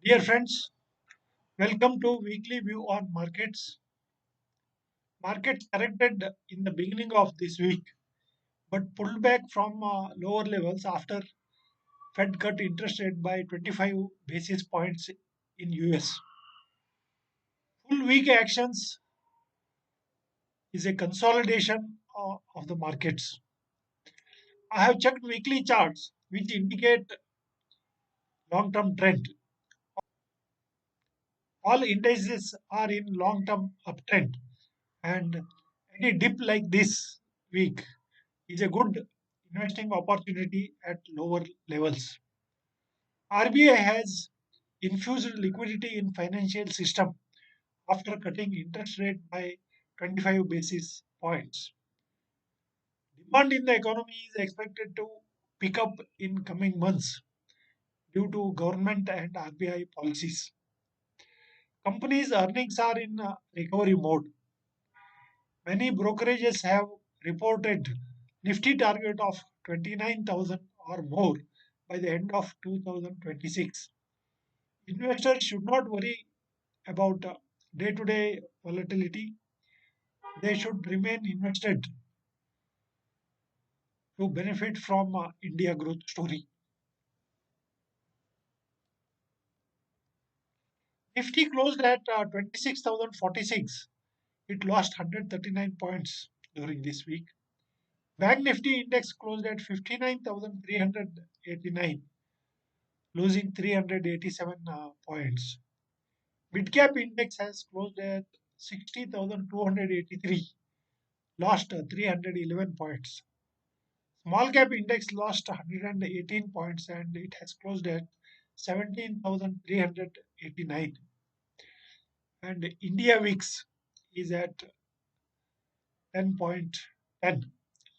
Dear friends, welcome to weekly view on markets. Markets corrected in the beginning of this week, but pulled back from lower levels after Fed cut interest rate by 25 basis points in US. Full week actions is a consolidation of the markets. I have checked weekly charts which indicate long-term trend. All indices are in long-term uptrend, and any dip like this week is a good investing opportunity at lower levels. RBI has infused liquidity in financial system after cutting interest rate by 25 basis points. Demand in the economy is expected to pick up in coming months due to government and RBI policies. Companies' earnings are in recovery mode. Many brokerages have reported Nifty target of 29,000 or more by the end of 2026. Investors should not worry about day to day volatility. They should remain invested to benefit from India growth story. Nifty closed at 26,046. It lost 139 points during this week. Bank Nifty index closed at 59,389, losing 387 points. Mid cap index has closed at 60,283, lost 311 points. Small cap index lost 118 points and it has closed at 17,389. And India VIX is at 10.10.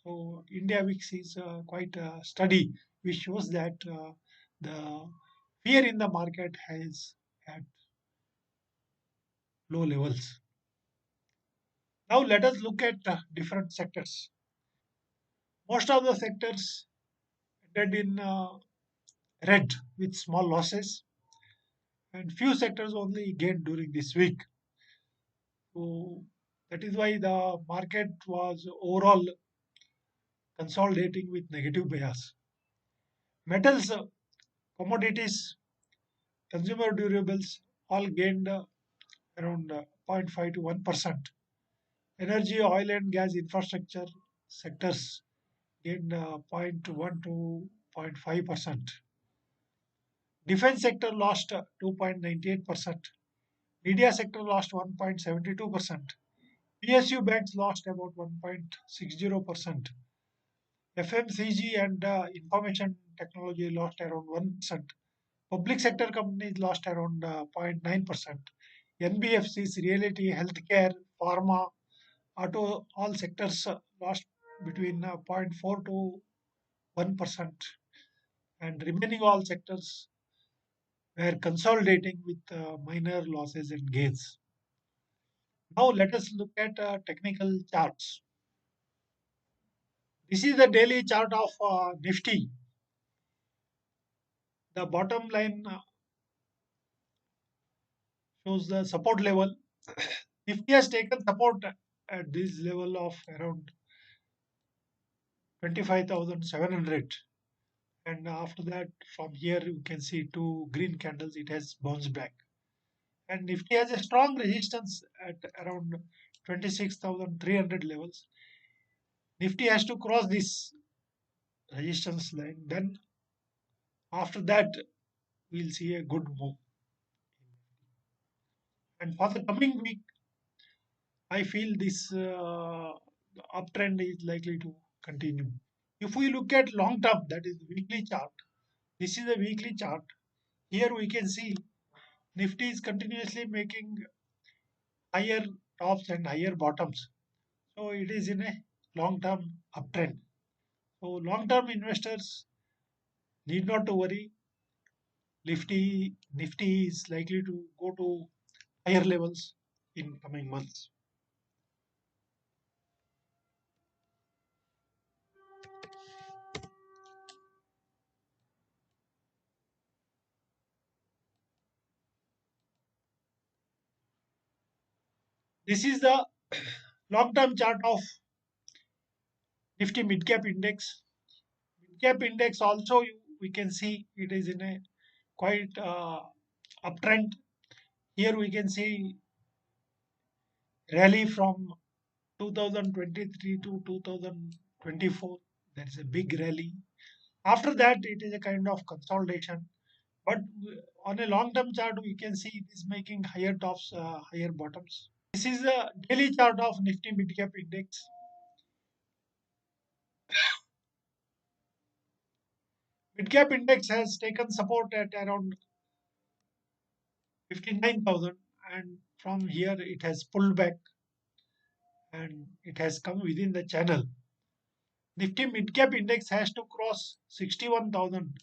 So India VIX is quite steady, which shows that the fear in the market has at low levels. Now let us look at different sectors. Most of the sectors ended in red with small losses, and few sectors only gained during this week. So that is why the market was overall consolidating with negative bias. Metals, commodities, consumer durables all gained around zero point 0.5 to 1%. Energy, oil and gas infrastructure sectors gained 0.1 to 0.5%. Defense sector lost 2.98%. Media sector lost 1.72%. PSU banks lost about 1.60%. FMCG and information technology lost around 1%. Public sector companies lost around 0.9%. NBFCs, realty, healthcare, pharma, auto, all sectors lost between zero point 0.4 to 1%. And remaining all sectors were consolidating with minor losses and gains. Now let us look at technical charts. This is the daily chart of Nifty. The bottom line shows the support level. Nifty has taken support at this level of around 25,700. And after that, from here, you can see two green candles, it has bounced back. And Nifty has a strong resistance at around 26,300 levels. Nifty has to cross this resistance line. Then, after that, we'll see a good move. And for the coming week, I feel this uptrend is likely to continue. If we look at long term, that is the weekly chart, this is a weekly chart. Here we can see Nifty is continuously making higher tops and higher bottoms. So it is in a long term uptrend. So long term investors need not to worry. Nifty is likely to go to higher levels in coming months. This is the long-term chart of Nifty Mid Cap Index. Mid Cap Index also we can see it is in a quite uptrend. Here we can see rally from 2023 to 2024. There is a big rally. After that, it is a kind of consolidation. But on a long-term chart, we can see it is making higher tops, higher bottoms. This is the daily chart of Nifty Mid Cap Index. Mid Cap Index has taken support at around 59,000, and from here it has pulled back and it has come within the channel. Nifty Mid Cap Index has to cross 61,000.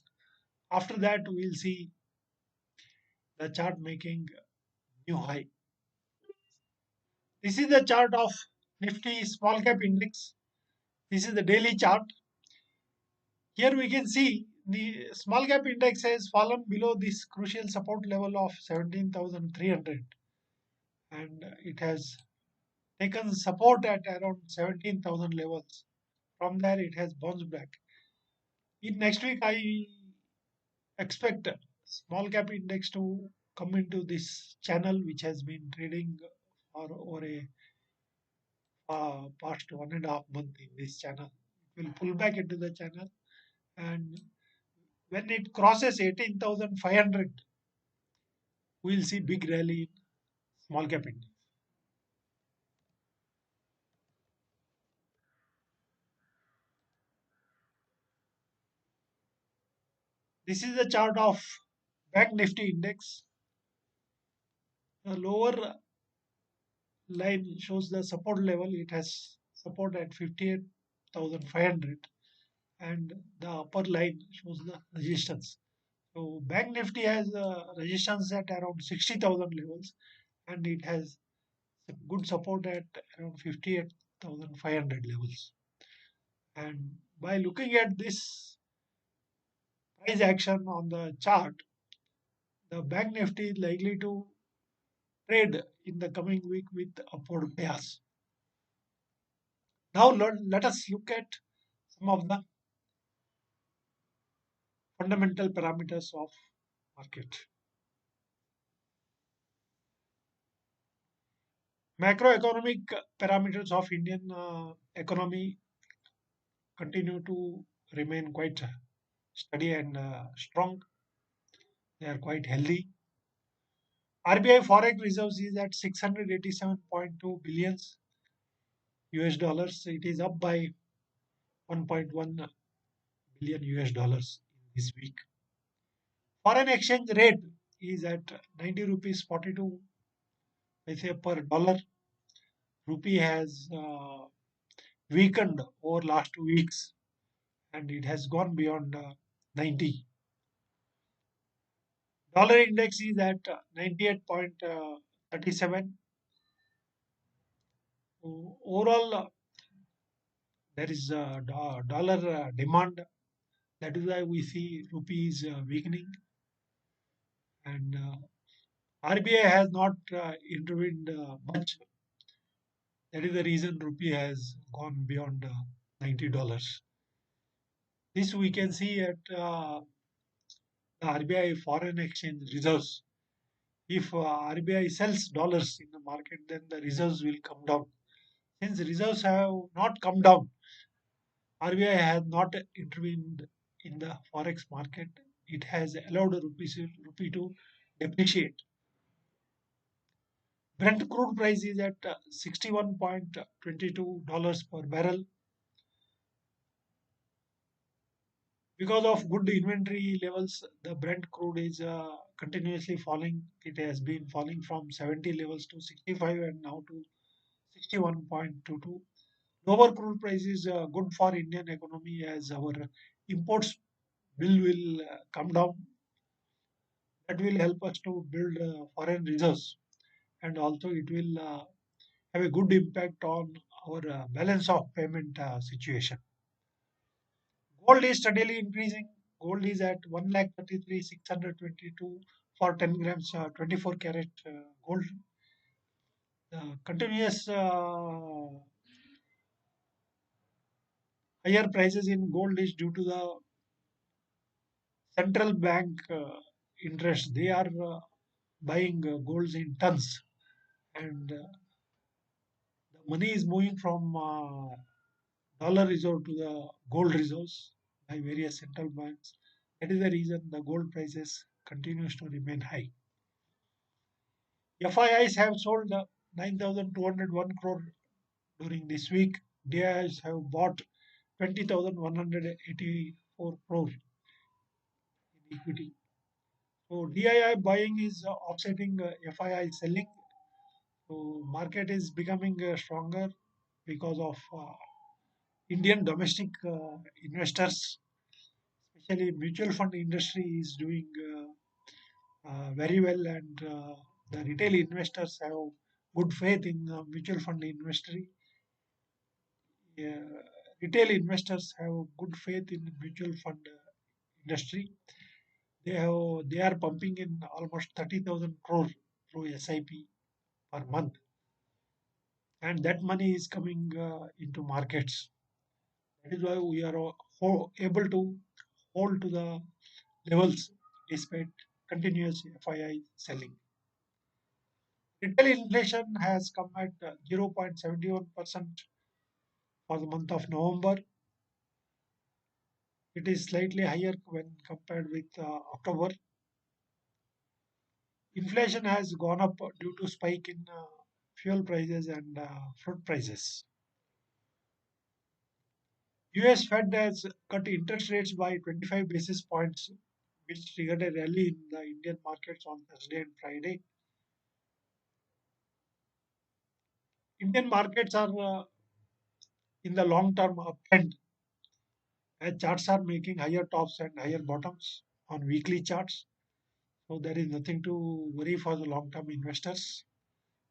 After that, we'll see the chart making new high. This is the chart of Nifty Small Cap Index. This is the daily chart. Here we can see the small cap index has fallen below this crucial support level of 17,300, and it has taken support at around 17,000 levels. From there, it has bounced back. In next week, I expect small cap index to come into this channel, which has been trading for over a past 1.5 month in this channel. It will pull back into the channel, and when it crosses 18,500, we'll see big rally in small cap index. This is the chart of Bank Nifty index. The lower line shows the support level. It has support at 58,500, and the upper line shows the resistance. So Bank Nifty has resistance at around 60,000 levels, and it has good support at around 58,500 levels. And by looking at this price action on the chart, the Bank Nifty is likely to trade in the coming week with upward bias. Now let us look at some of the fundamental parameters of market. Macroeconomic parameters of Indian economy continue to remain quite steady and strong. They are quite healthy. RBI forex reserves is at 687.2 billions US dollars. It is up by 1.1 billion US dollars in this week. Foreign exchange rate is at 90 rupees 42 paise per dollar. Rupee has weakened over last 2 weeks, and it has gone beyond 90. Dollar index is at 98.37. Overall, there is a dollar demand. That is why we see rupee is weakening, and RBI has not intervened much. That is the reason rupee has gone beyond $90. This we can see at the RBI foreign exchange reserves. If RBI sells dollars in the market, then the reserves will come down. Since reserves have not come down, RBI has not intervened in the forex market. It has allowed rupee to depreciate. Brent crude price is at $61.22 per barrel. Because of good inventory levels, the Brent crude is continuously falling. It has been falling from 70 levels to 65 and now to 61.22. Lower crude price is good for Indian economy as our imports bill will come down. That will help us to build foreign reserves, and also it will have a good impact on our balance of payment situation. Gold is steadily increasing. Gold is at 1,33,622 for 10 grams, 24 carat gold. continuous higher prices in gold is due to the central bank interest. They are buying golds in tons, and the money is moving from dollar reserve to the gold reserves by various central banks. That is the reason the gold prices continues to remain high. FIIs have sold 9,201 crore during this week. DIIs have bought 20,184 crore in equity. So DII buying is offsetting FII selling. So market is becoming stronger because of Indian domestic investors, especially mutual fund industry is doing very well, and the retail investors have good faith in mutual fund industry. Uh, Retail investors have good faith in mutual fund industry. They are pumping in almost 30,000 crore through SIP per month, and that money is coming into markets. That is why we are able to hold to the levels despite continuous FII selling. Retail inflation has come at 0.71% for the month of November. It is slightly higher when compared with October. Inflation has gone up due to spike in fuel prices and fruit prices. US Fed has cut interest rates by 25 basis points, which triggered a rally in the Indian markets on Thursday and Friday. Indian markets are in the long term uptrend as charts are making higher tops and higher bottoms on weekly charts. So there is nothing to worry for the long term investors.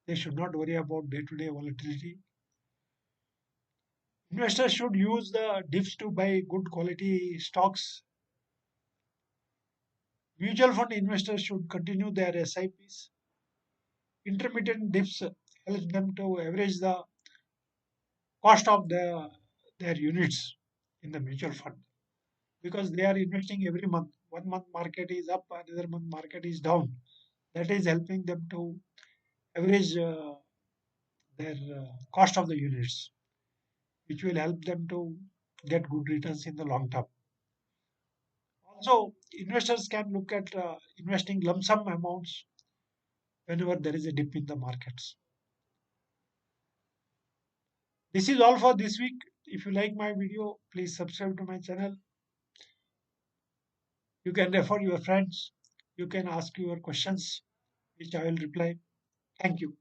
They should not worry about day to day volatility. Investors should use the dips to buy good quality stocks. Mutual fund investors should continue their SIPs. Intermittent dips help them to average the cost of their units in the mutual fund because they are investing every month. One month market is up, another month market is down. That is helping them to average their cost of the units, which will help them to get good returns in the long term. Also, investors can look at investing lump sum amounts whenever there is a dip in the markets. This is all for this week. If you like my video, please subscribe to my channel. You can refer your friends. You can ask your questions, which I will reply. Thank you.